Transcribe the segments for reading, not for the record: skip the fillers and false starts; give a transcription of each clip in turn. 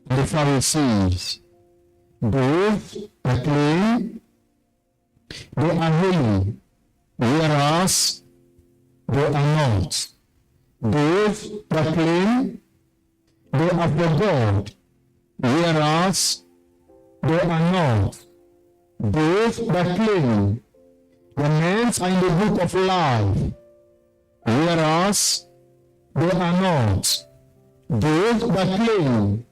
the Pharisees. Both proclaim they are holy, whereas they are not. Both proclaim they are for God, whereas they are not. Both proclaim the names are in the book of life, whereas they are not. Both proclaim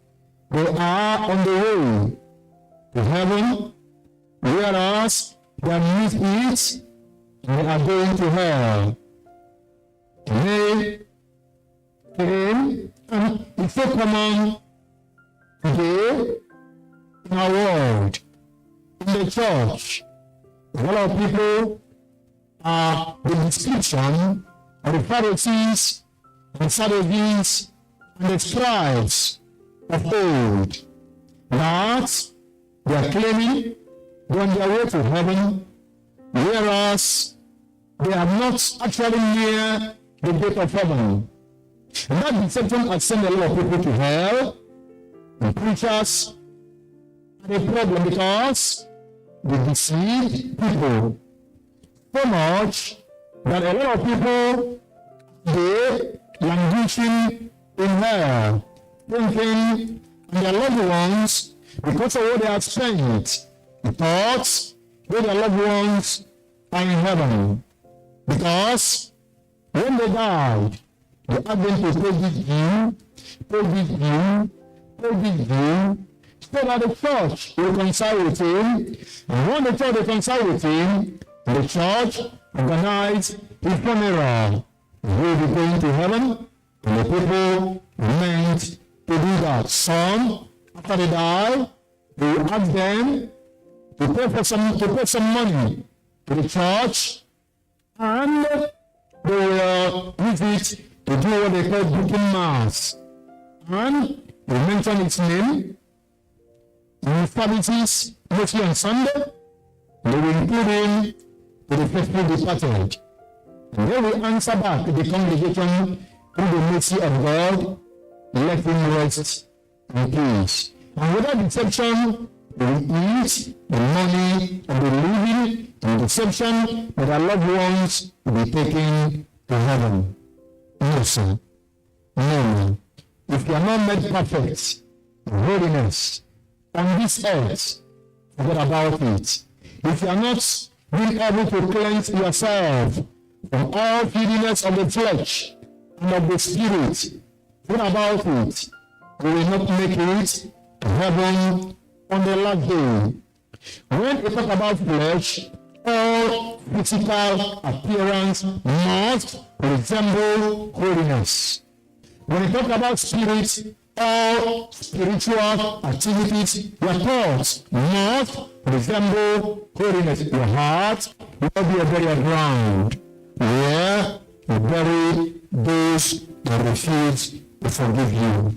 they are on the way to heaven, whereas they are missed it and they are going to hell. They came, and it's so common today in our world, in the church. A lot of people are the description of the Pharisees and Sadducees and the scribes of old, that they are claiming they're on their way to heaven, whereas they are not actually near the gate of heaven. And that deception has sent a lot of people to hell. And preachers are a problem because they deceive people so much that a lot of people, they languishing in hell, thinking on their loved ones because of what they have spent. The thoughts that their loved ones are in heaven. Because when they died, they asked them to forgive you, so that the church will reconcile with him. And when the church reconciles with him, the church organized his funeral. He will be going to heaven, and the people meant to do that. Some, after they die, they will ask them to pay some money to the church, and they will use it to do what they call booking mass. And they mention its name in services, mostly on Sunday. They will include him to the faithful departed. And they will answer back to the congregation through the mercy of God, let him rest in peace. And without deception, they will eat the money and the living in deception that our loved ones will be taken to heaven. No, sir. No. If you are not made perfect in holiness on this earth, forget about it. If you are not being able to cleanse yourself from all filthiness of the flesh and of the spirit, forget about it. You will not make it to heaven on the last day. When we talk about flesh, all physical appearance must resemble holiness. When we talk about spirit, all spiritual activities, your thoughts must resemble holiness. Your heart will be a burial ground where you bury those that refuse to forgive you.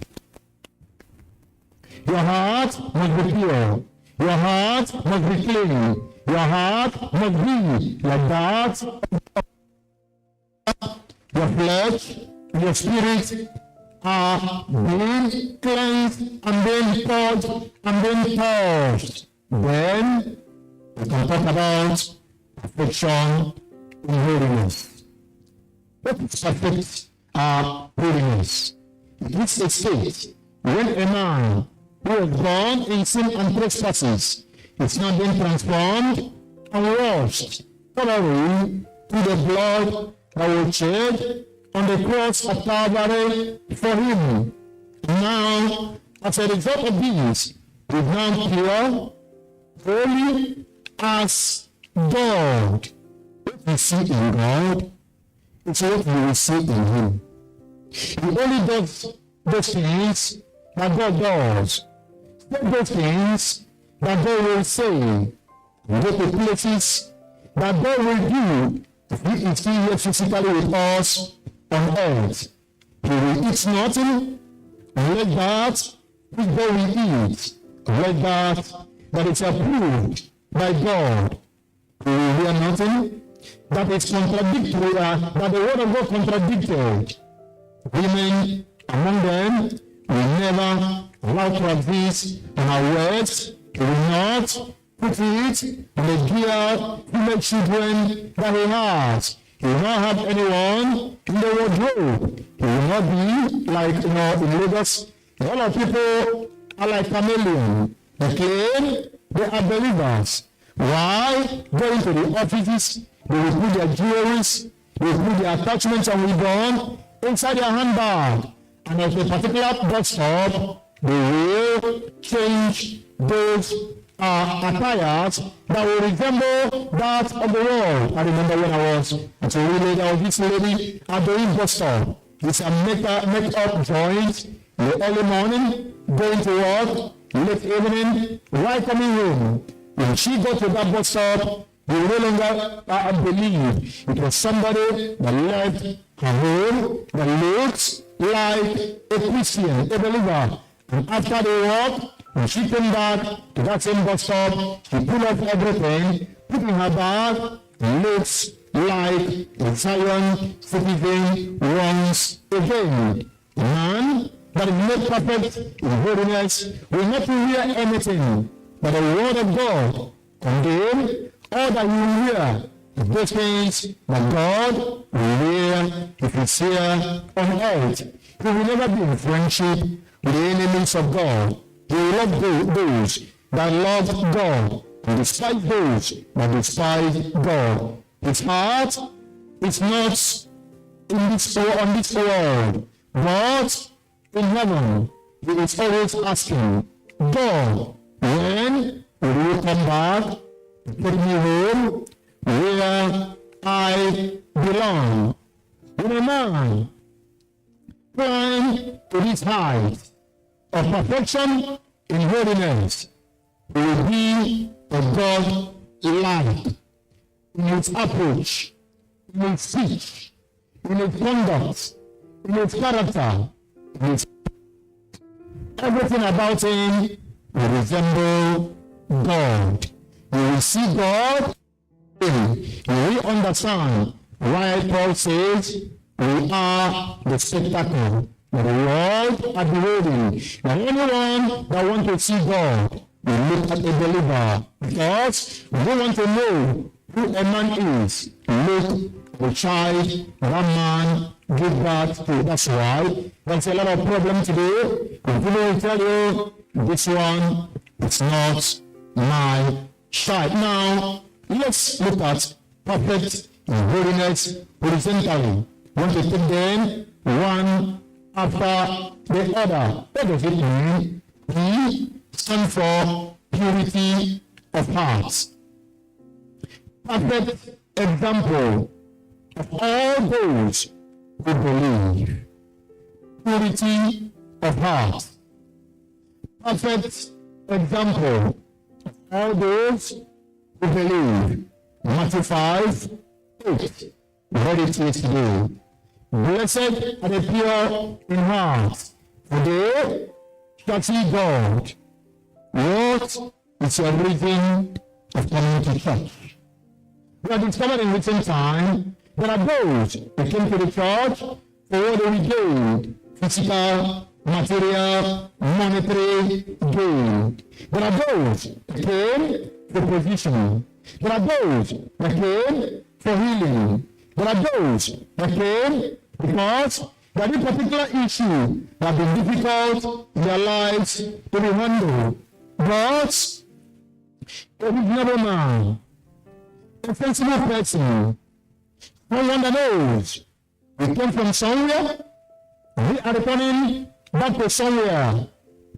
Your heart must be pure. Your heart must be clean. Your heart must be like that. Your flesh, your spirit are being cleansed and being purged and being purged. Then we can talk about perfection in holiness. What is perfect holiness? It is a state when a man who was born in sin and trespasses is now being transformed and washed thoroughly through the blood that was shed on the cross of Calvary for him. Now, as a result of this, he is now pure, holy as God. What you see in God is what you will see in him. He only does those things that God does. Not those things that God will say. Go to places that God will do if he is here physically with us on earth. He will eat nothing, let that which God will eat, let that is approved by God. He will hear nothing that is contradictory, that the word of God contradicted. Women among them will never allow to exist on our words. He will not put it in the dear female children that he has. He will not have anyone in the wardrobe. He will not be like, in Lagos, a lot of people are like chameleon. They claim they are believers. Why? Going to the offices, they will put their jewelries, they will put their attachments and ribbon inside their handbag. And at a particular bus stop, they will change those attires that will resemble that of the world. I remember when I was at a relay, there was this lady at the bus stop. It's a make-up joint in the early morning, going to work, late evening, right coming home. When she got to that bus stop, you no longer believe it was somebody that left her home that looks like a Christian, a believer. And after the walk, when she came back to that same bus stop, she pulled off everything, put in her bag, and looks like a Zion citizen once again. A man that is made perfect in holiness will not hear anything but the word of God condemn all that you will hear. Those things that God will hear if He's here on earth. He will never be in friendship with the enemies of God. He will love those that love God and despise those that despise God. His heart is not on this world, but in heaven. He is always asking, God, when will you come back to put me home where I belong? When a man climb to this height of perfection in holiness, he will be a God-like in his approach, in his speech, in his conduct, in his character, in his everything about him will resemble God. You will see God. You will understand why Paul says we are the spectacle that the world are beholding. And anyone that wants to see God will look at a believer, because we don't want to know who a man is. Look at the child that man give birth to. That's why there's a lot of problem today. If people will tell you, this one is not my child. Now, let's look at perfect and holiness horizontally. We want to take them one after the other. What does it mean? P stands for purity of heart. Perfect example of all those who believe. Purity of heart. Perfect example of all those who believe. Matthew 5:8. Read it yesterday. Blessed are the pure in heart, for they shall see God. What is your reason of coming to church? We have discovered in recent time there are those who came to the church for what they gained: physical, material, monetary gain. There are those that came for position. There are those that came for healing. There are those that came because there is a particular issue that has been difficult in their lives to be handled. But a reasonable man, a sensible person, someone that knows we came from somewhere, we are returning back to somewhere,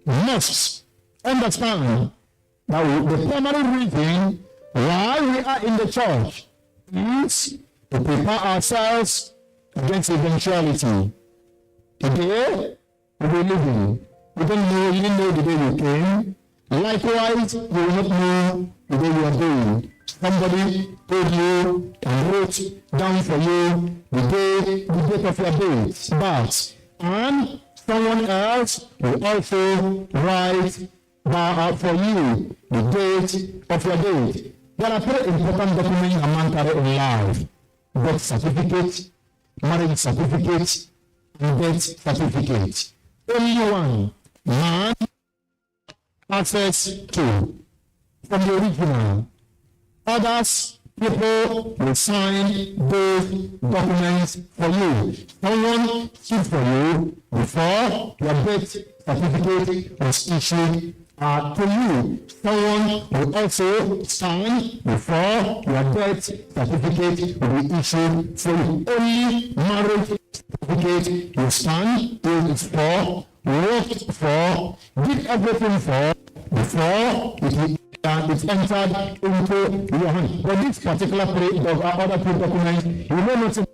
must understand that the primary reason why we are in the church is to prepare ourselves against eventuality. Today, we will be living. You didn't know the day you came. Likewise, you will not know the day you are going. Somebody told you and wrote down for you the date of your birth. And someone else will also write for you the date of your date. There are three important documents a man carries in life: birth certificate, marriage certificate, and death certificate. Only one man access to from the original. Others, people will sign those documents for you. Someone stood for you before your birth certificate was issued to you. Someone will also sign before your birth certificate will be issued for you. Only marriage certificate you stand is for, worked for, did everything for before it's entered into your hand. But this particular other two documents, you may not see.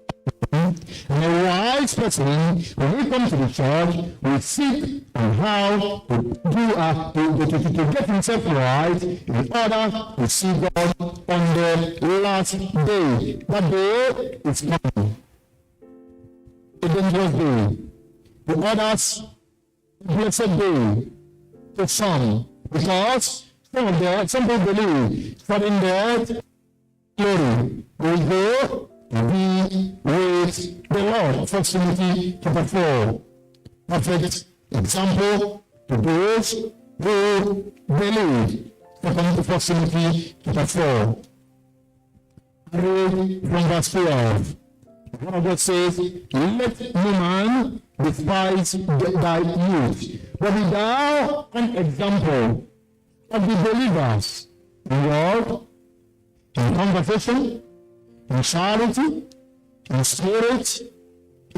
And a wise person, when he comes to the church, will seek on how to do to get himself right in order to see God on the last day. That day is coming. A dangerous day. To others, a blessed day. To some, because some people believe that in death, glory will go be with the Lord. 1 Timothy chapter 4. Perfect example to those who believe. 1 Timothy chapter 4. I read from verse 12. One of God says, let no man despise thy youth, but be thou an example of the believers in word, in conversation, in charity, in spirit,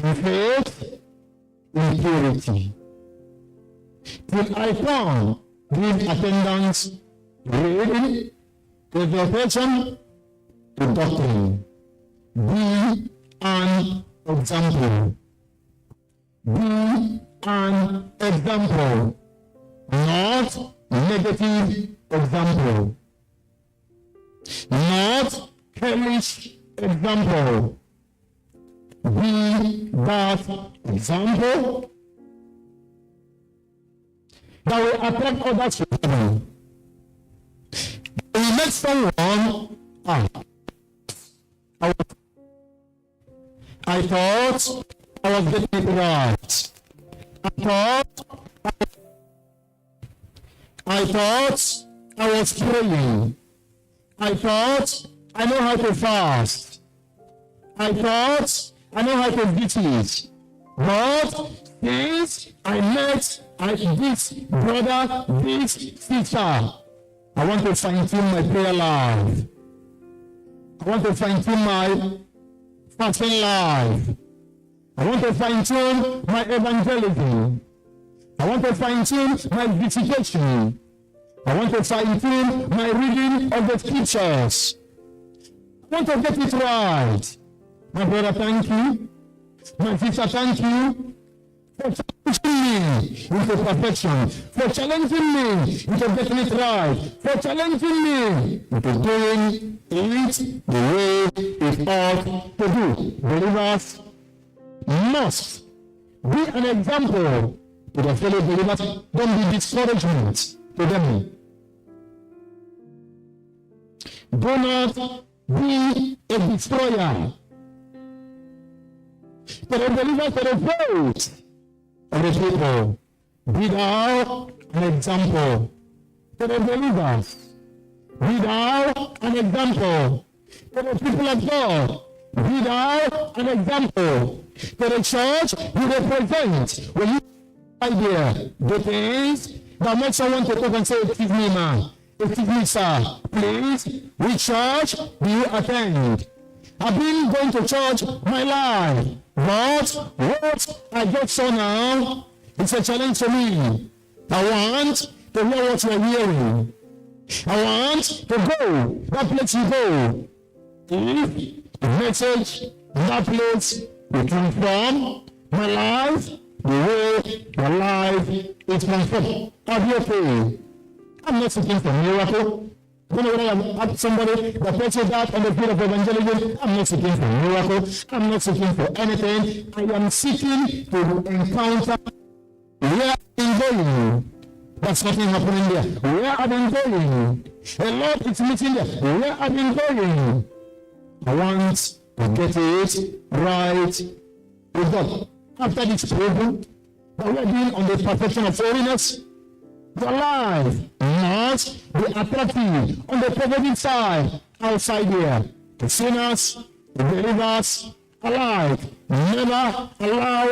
in faith, in purity. Till I come, give attendance to reading, to exhortation, to doctrine. Be an example. Be an example, not negative example, not hellish example. Be that example that will attract others to heaven. We met someone. I thought I was getting it right. I thought I was praying. I thought I know how to fast. I thought I know how to visit. But since I met this brother, this sister, I want to fine-tune my prayer life. I want to fine-tune my fasting life. I want to fine-tune my evangelism. I want to fine-tune my visitation. I want to fine-tune my reading of the scriptures. I want to get it right. My brother, thank you. My sister, thank you for challenging me into perfection, for challenging me into getting it right, for challenging me into doing it the way it ought to do. Believers must be an example to the fellow believers. Don't be discouragement to them. Do not be a destroyer. To the believers, to the faith of the people, be thou an example. To the believers, be thou an example. To the people of God, be thou an example. To the church you represent, when you idea, the things that make someone to talk and say, excuse me, man, excuse me, sir, please, which church do you attend? I've been going to church my life, but what I just saw now is a challenge to me. I want to hear what you're hearing. I want to go that place you go. If the message that place will transform my life, the way your life is transformed. I'll be okay. I'm not seeking for miracle. You know, when I have somebody that tells you that on the field of evangelism, I'm not seeking for miracle. I'm not seeking for anything. I am seeking to encounter where I've been going. That's nothing happening there. Where I've been going. A lot is missing there. Where I've been going. I want to get it right with God. After this program that we're doing on the perfection of holiness, Your life must be attractive on the positive side outside here. The sinners, the believers alike. Never allow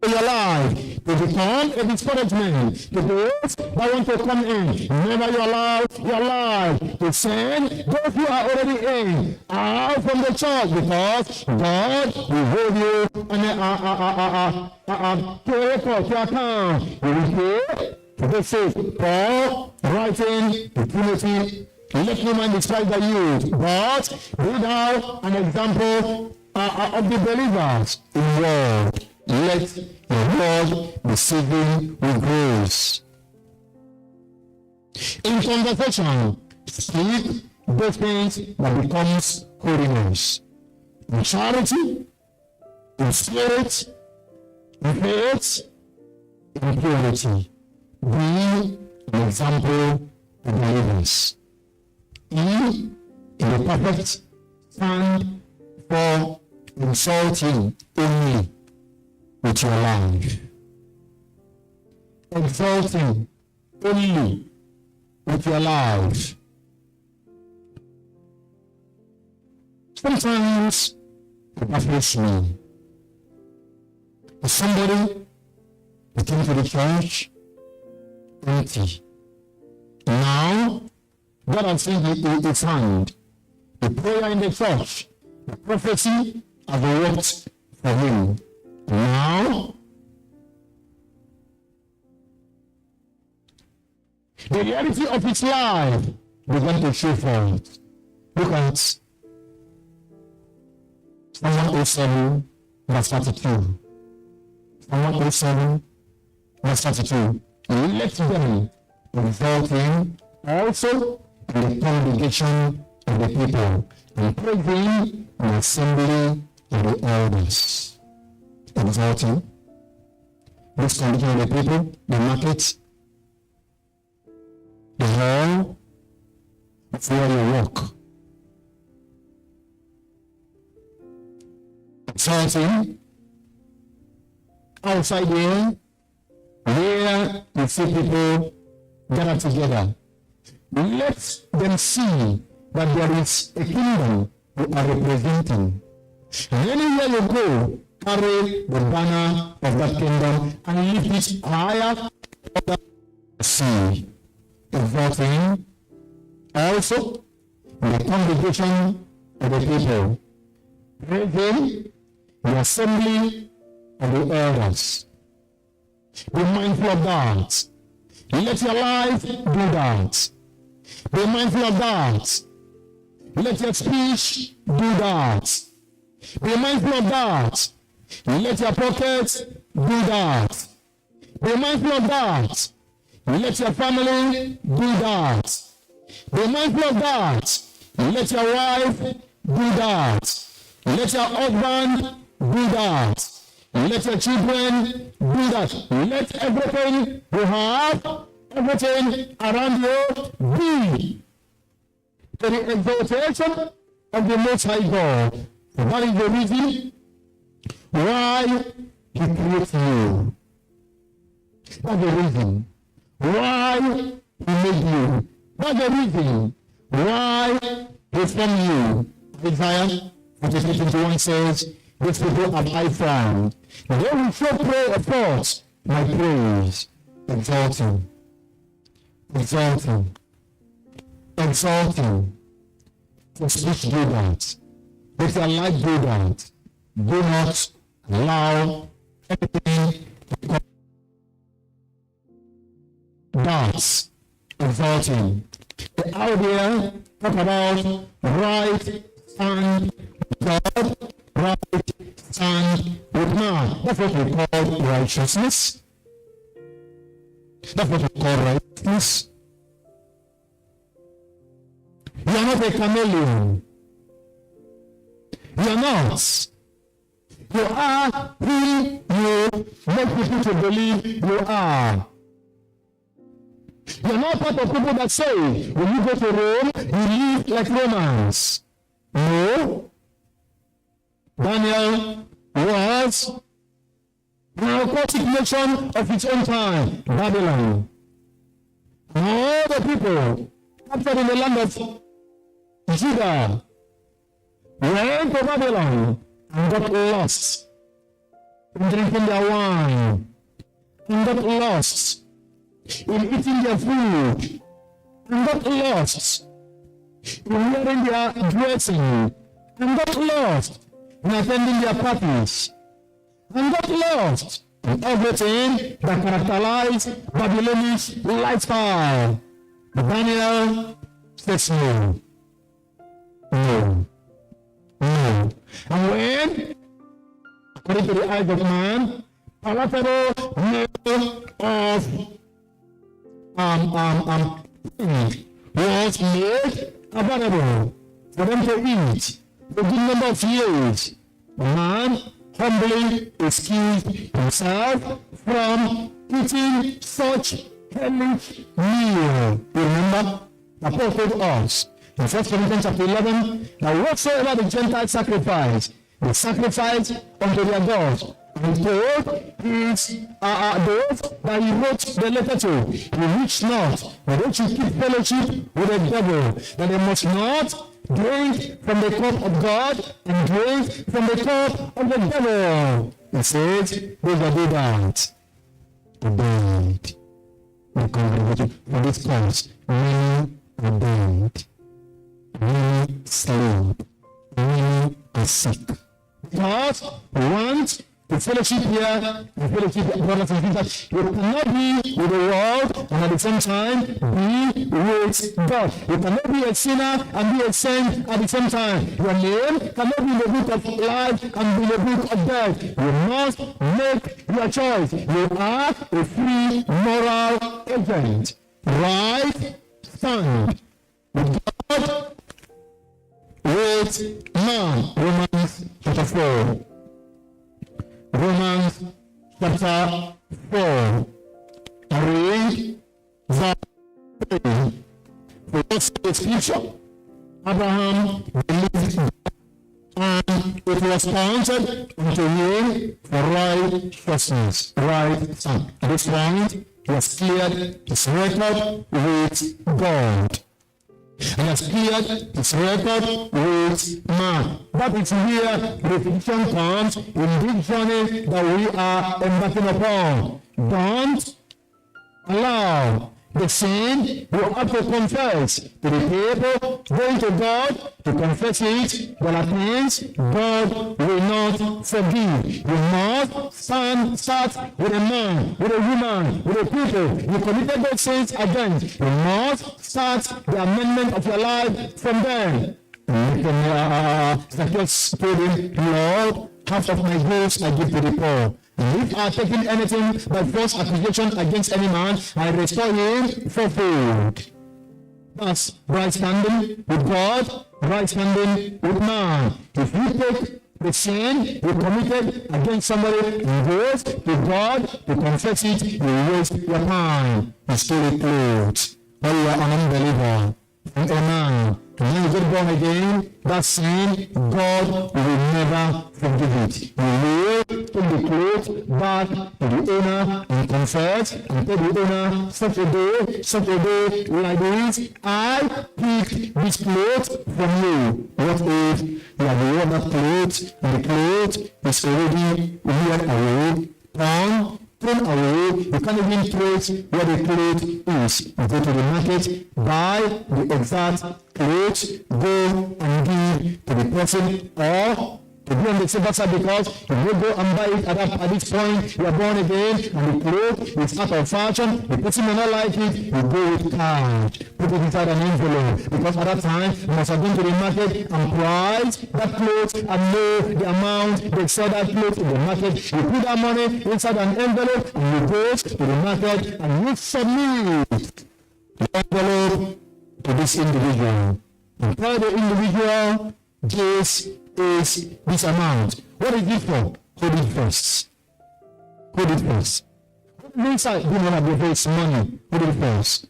your life to become a discouragement to those that want to come in. Never you allow your life to send those who are already in out from the church, because God will hold you to record, to account. He will pay for the sake. Paul writing to Timothy, let no man despise the youth, but be thou an example of the believers in the world. Let your word be seasoned with grace. In conversation, speak those things that becomes holiness. In charity, in spirit, in faith, in purity. Be an example of believers. In the perfect stand for insulting only with your life. Exalting only with your life. Sometimes it baffles me. If somebody who came to the church empty. Now, God has seen his hand. The prayer in the church, the prophecy have worked for him. Now, the reality of his life began to show forth. Look at Psalm 107, verse 32. Psalm 107, verse 32. Let them exalt him also in the congregation of the people, and praise him in the assembly of the elders. Exalting this condition of the people, the market, the hall, of where you walk. Exalting outside here, where you see people gather together. Let them see that there is a kingdom you are representing. And anywhere you go, carry the banner of that kingdom and lift it higher over the sea. Exalting also the congregation of the people. Praising the assembly of the elders. Be mindful of that. Let your life do that. Be mindful of that. Let your speech do that. Be mindful of that. Let your pockets do that. Be mindful of that. Let your family do that. Be mindful of that. Let your wife do that. Let your husband do that. Let your children do that. Let everything you have, everything around you be to the exaltation of the Most High God. So that is the reason why He created you. That's the reason why He made you. That's the reason why He formed you. Isaiah 43:21 says, "These people have I found. They will show forth my praise." Exalting. Exalting. Exalting. To speak do that. Let your life do that. Do not allow anything to come. That's exalting. The idea talk about right stand with God, right stand with man. That's what we call righteousness. That's what we call righteousness. You are not a chameleon. You are not. You are who you make people to believe you are. You are not part of people that say, when you go to Rome, you live like Romans. No. Daniel was an occultic nation of its own time, Babylon. the people captured in the land of Judah went to Babylon and got lost in drinking their wine, and got lost in eating their food, and got lost in wearing their dressing, and got lost in attending their parties, and got lost in everything that characterized Babylonish lifestyle. But Daniel says no. No. No. And when, according to the eyes of man, palatable meal of was made available for them to eat for a good number of years, man humbly excused himself from eating such hellish meal. You remember? The Paul told us in 1 Corinthians chapter 11 that whatsoever the Gentiles sacrifice, they sacrifice unto their gods. And told is those that he wrote the letter to, he reached not, but don't you keep fellowship with the devil, that they must not drink from the cup of God and drink from the cup of the devil. He said, those that do that, obeyed the congregation for this cause. Many are dead, many sleep, many are sick. Because we want the fellowship here, the fellowship of brothers and sisters, you cannot be with the world and at the same time be with God. You cannot be a sinner and be a saint at the same time. Your name cannot be in the book of life and be in the book of death. You must make your choice. You are a free moral agent. Right stand with God, with man. Romans chapter 4. Romans chapter 4. I read verse 3. For what's the scripture? Abraham believed God, and it was counted unto him for righteousness. Right son. At this point, he has cleared his record with God. And has cleared his record with man. That is where reflection comes in this journey that we are embarking upon. Don't allow the sin you have to confess to the people, going to God to confess it. There are things God will not forgive. You must start with a man, with a woman, with a people you committed those sins against. You must start the amendment of your life from them. Zacchaeus told him, Lord, half of my goods I give to the poor. And if I have taken anything by false accusation against any man, I restore him fourfold. That's right standing with God, right standing with man. If you take the sin you committed against somebody, you go to God to confess it, you waste your time. You steal clothes. Or you are an unbeliever. And a man, when you get born again, that sin, God will never forgive it. You will take the clothes back to the owner and confess and tell the owner, such a day like this, I picked this clothes from you. What if you have worn that clothes and the clothes is already worn away, thrown away, you can't even trace where the clothes is. You go to the market, buy the exact clothes, go and give to the person, or to be on the safer side, because if you go and buy it at this point, you are born again, and the clothes is out of fashion, the person may not like it, you go with cash, put it inside an envelope, because at that time, you must have gone to the market and price that clothes and know the amount they sell that clothes in the market. You put that money inside an envelope, and you go to the market, and you submit the envelope to this individual. And tell the individual, this is this amount. What is it for? Hold it first. Hold it first. Inside, do not have your face money. Hold it first.